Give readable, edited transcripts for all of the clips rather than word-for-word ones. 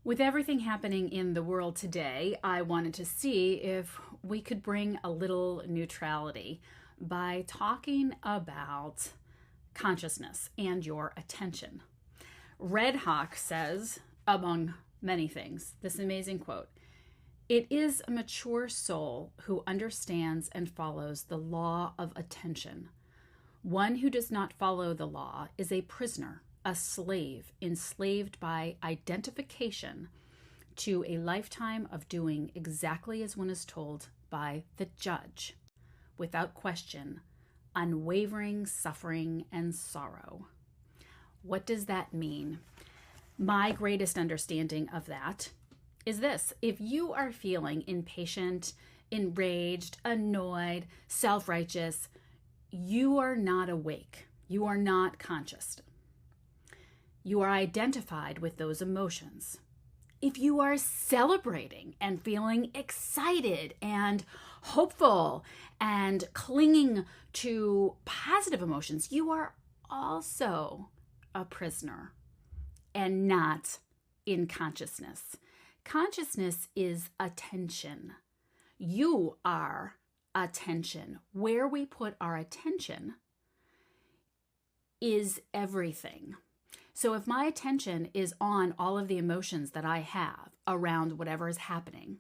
With everything happening in the world today, I wanted to see if we could bring a little neutrality by talking about consciousness and your attention. Red Hawk says, among many things, this amazing quote: "It is a mature soul who understands and follows the law of attention. One who does not follow the law is a prisoner, a slave, enslaved by identification to a lifetime of doing exactly as one is told by the judge, without question, unwavering suffering and sorrow." What does that mean? My greatest understanding of that is this: if you are feeling impatient, enraged, annoyed, self-righteous, you are not awake. You are not conscious. You are identified with those emotions. If you are celebrating and feeling excited and hopeful and clinging to positive emotions, you are also a prisoner and not in consciousness. Consciousness is attention. You are attention. Where we put our attention is everything. So if my attention is on all of the emotions that I have around whatever is happening,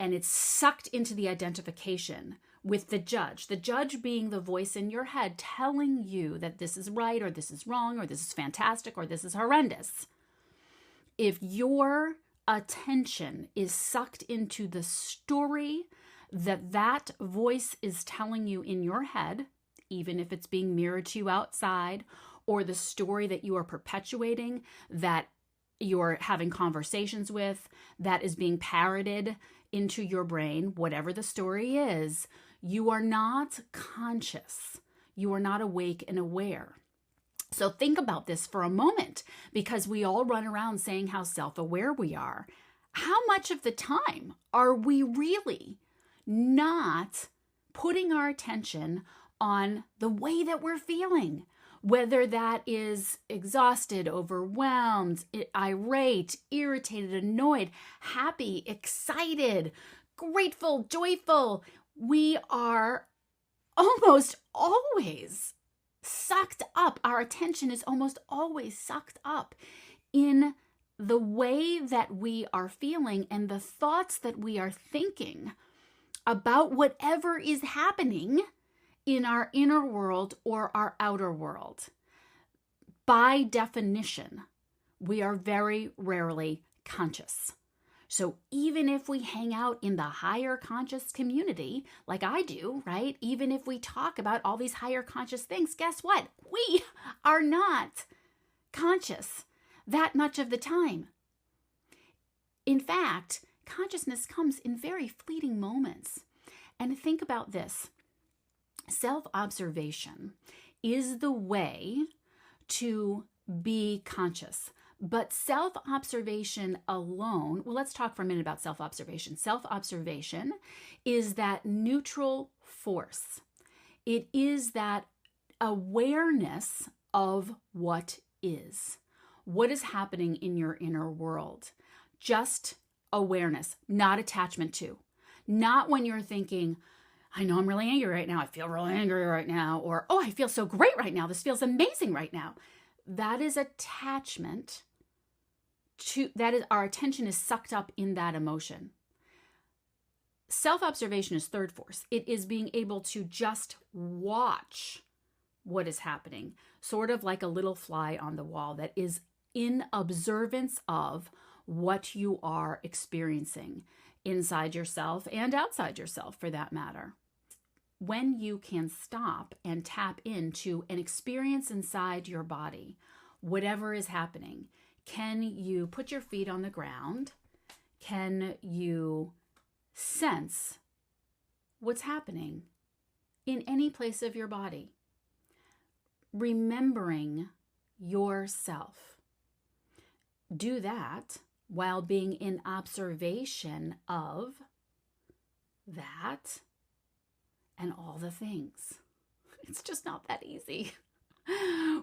and it's sucked into the identification with the judge being the voice in your head telling you that this is right or this is wrong or this is fantastic or this is horrendous. If your attention is sucked into the story that voice is telling you in your head, even if it's being mirrored to you outside, or the story that you are perpetuating, that you're having conversations with, that is being parroted into your brain, whatever the story is, you are not conscious. You are not awake and aware. So think about this for a moment, because we all run around saying how self-aware we are. How much of the time are we really not putting our attention on the way that we're feeling? Whether that is exhausted, overwhelmed, irate, irritated, annoyed, happy, excited, grateful, joyful, we are almost always sucked up. Our attention is almost always sucked up in the way that we are feeling and the thoughts that we are thinking about whatever is happening in our inner world or our outer world. By definition, we are very rarely conscious. So even if we hang out in the higher conscious community, like I do, right? Even if we talk about all these higher conscious things, guess what? We are not conscious that much of the time. In fact, consciousness comes in very fleeting moments. And think about this. Self-observation is the way to be conscious. But self-observation alone, well, let's talk for a minute about self-observation. Self-observation is that neutral force. It is that awareness of what is happening in your inner world. Just awareness, not attachment to. Not when you're thinking, I know I'm really angry right now. I feel really angry right now. Or, oh, I feel so great right now. This feels amazing right now. That is attachment to, that is, our attention is sucked up in that emotion. Self-observation is third force. It is being able to just watch what is happening, sort of like a little fly on the wall that is in observance of what you are experiencing inside yourself and outside yourself, for that matter. When you can stop and tap into an experience inside your body, whatever is happening, can you put your feet on the ground? Can you sense what's happening in any place of your body? Remembering yourself. Do that while being in observation of that and all the things. It's just not that easy.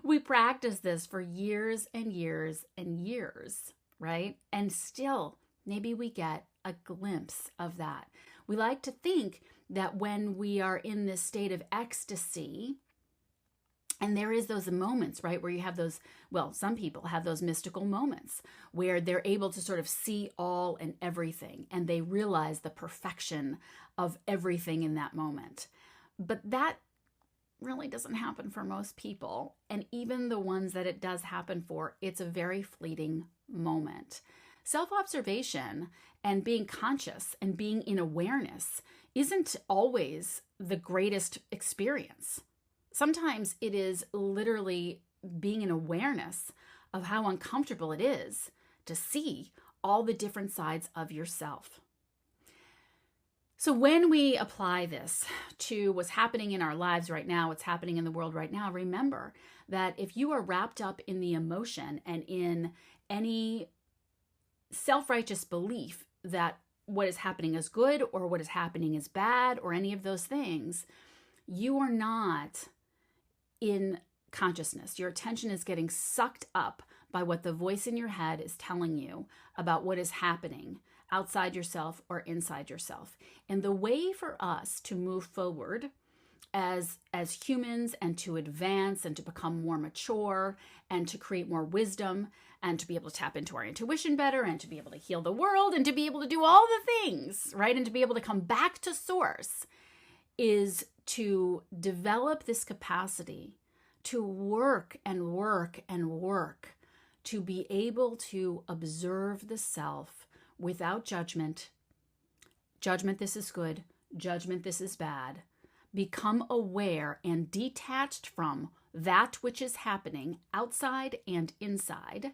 We practice this for years and years and years, right? And still, maybe we get a glimpse of that. We like to think that when we are in this state of ecstasy, and there is those moments, right, where you have those, well, some people have those mystical moments where they're able to sort of see all and everything, and they realize the perfection of everything in that moment. But that really doesn't happen for most people. And even the ones that it does happen for, it's a very fleeting moment. Self-observation and being conscious and being in awareness isn't always the greatest experience. Sometimes it is literally being in awareness of how uncomfortable it is to see all the different sides of yourself. So when we apply this to what's happening in our lives right now, what's happening in the world right now, remember that if you are wrapped up in the emotion and in any self-righteous belief that what is happening is good or what is happening is bad or any of those things, you are not in consciousness. Your attention is getting sucked up by what the voice in your head is telling you about what is happening outside yourself or inside yourself. And the way for us to move forward as humans and to advance and to become more mature and to create more wisdom and to be able to tap into our intuition better and to be able to heal the world and to be able to do all the things, right? And to be able to come back to source is to develop this capacity to work and work and work, to be able to observe the self without judgment. Judgment, this is good. Judgment, this is bad. Become aware and detached from that which is happening outside and inside,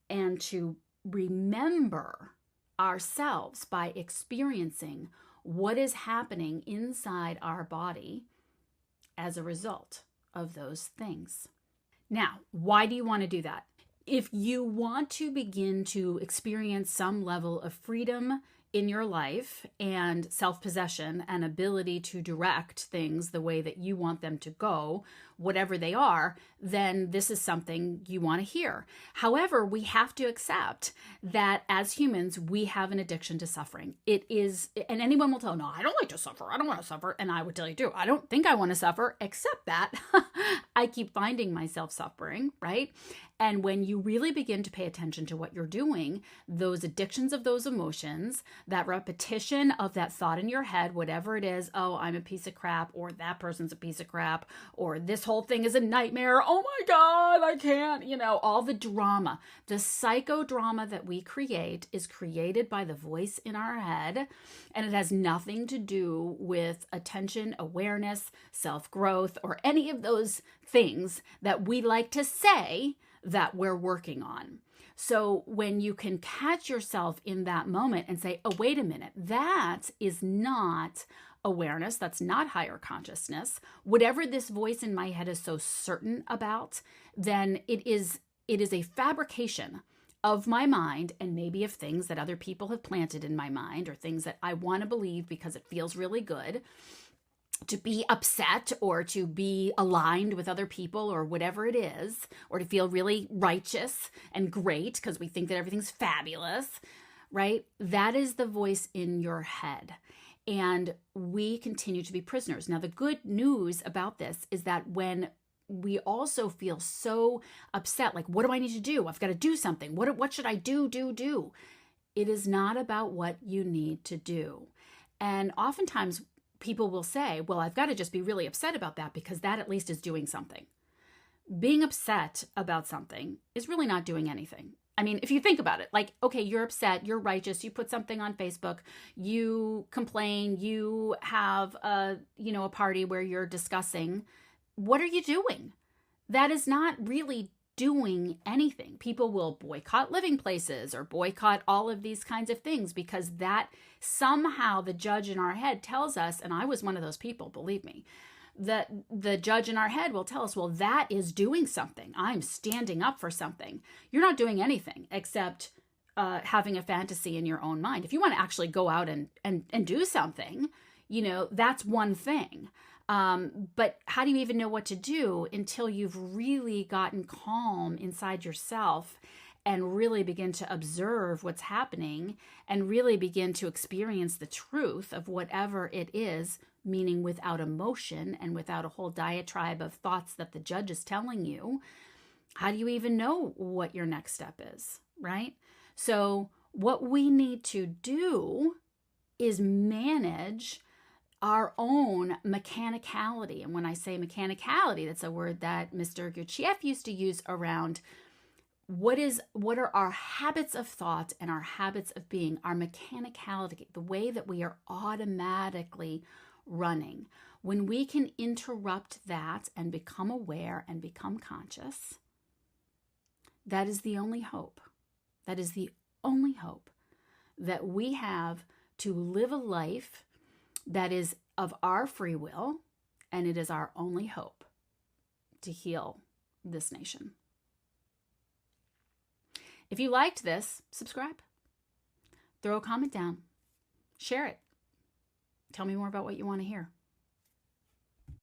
and to remember ourselves by experiencing what is happening inside our body as a result of those things. Now, why do you want to do that? If you want to begin to experience some level of freedom in your life and self-possession and ability to direct things the way that you want them to go, whatever they are, then this is something you want to hear. However, we have to accept that as humans, we have an addiction to suffering. It is, and anyone will tell, no, I don't like to suffer. I don't want to suffer. And I would tell you too, I don't think I want to suffer, except that I keep finding myself suffering, right? And when you really begin to pay attention to what you're doing, those addictions of those emotions, that repetition of that thought in your head, whatever it is, oh, I'm a piece of crap, or that person's a piece of crap, or this whole thing is a nightmare, oh my God, I can't, all the drama, the psychodrama that we create is created by the voice in our head, and it has nothing to do with attention, awareness, self-growth, or any of those things that we like to say that we're working on. So when you can catch yourself in that moment and say, oh, wait a minute, that is not awareness, that's not higher consciousness, whatever this voice in my head is so certain about, then it is a fabrication of my mind and maybe of things that other people have planted in my mind or things that I want to believe because it feels really good to be upset or to be aligned with other people or whatever it is, or to feel really righteous and great because we think that everything's fabulous, right? That is the voice in your head. And we continue to be prisoners. Now, the good news about this is that when we also feel so upset, like, what do I need to do? I've got to do something. What should I do? It is not about what you need to do. And oftentimes people will say, well, I've got to just be really upset about that because that at least is doing something. Being upset about something is really not doing anything. I mean, if you think about it, like, okay, you're upset, you're righteous, you put something on Facebook, you complain, you have a party where you're discussing, what are you doing? That is not really doing anything. People will boycott living places or boycott all of these kinds of things because that somehow the judge in our head tells us, and I was one of those people, believe me, that the judge in our head will tell us, well, that is doing something. I'm standing up for something. You're not doing anything except having a fantasy in your own mind. If you want to actually go out and do something, that's one thing. But how do you even know what to do until you've really gotten calm inside yourself and really begin to observe what's happening and really begin to experience the truth of whatever it is, meaning without emotion and without a whole diatribe of thoughts that the judge is telling you, how do you even know what your next step is, right? So what we need to do is manage our own mechanicality. And when I say mechanicality, that's a word that Mr. Gurdjieff used to use around what are our habits of thought and our habits of being, our mechanicality, the way that we are automatically running. When we can interrupt that and become aware and become conscious, that is the only hope. That is the only hope that we have to live a life that is of our free will, and it is our only hope to heal this nation. If you liked this, subscribe. Throw a comment down. Share it. Tell me more about what you want to hear.